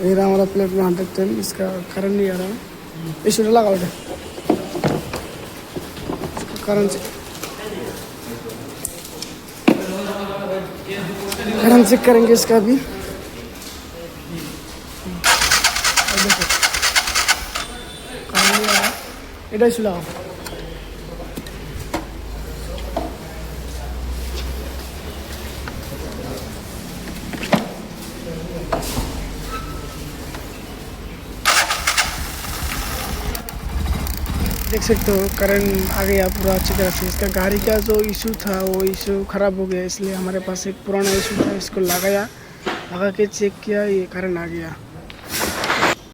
ये रहा हमारा प्लेट में 110, इसका करंट नहीं आ रहा है। इशू लगा बेटा, करंट चेक करेंगे इसका भी। देखो करंट नहीं आ रहा, এটা इशू लगाओ। देख सकते हो करंट आ गया पूरा अच्छी तरह से। इसका गाड़ी का जो इशू था वो इशू ख़राब हो गया, इसलिए हमारे पास एक पुराना इशू था, इसको लगा के चेक किया, ये करंट आ गया।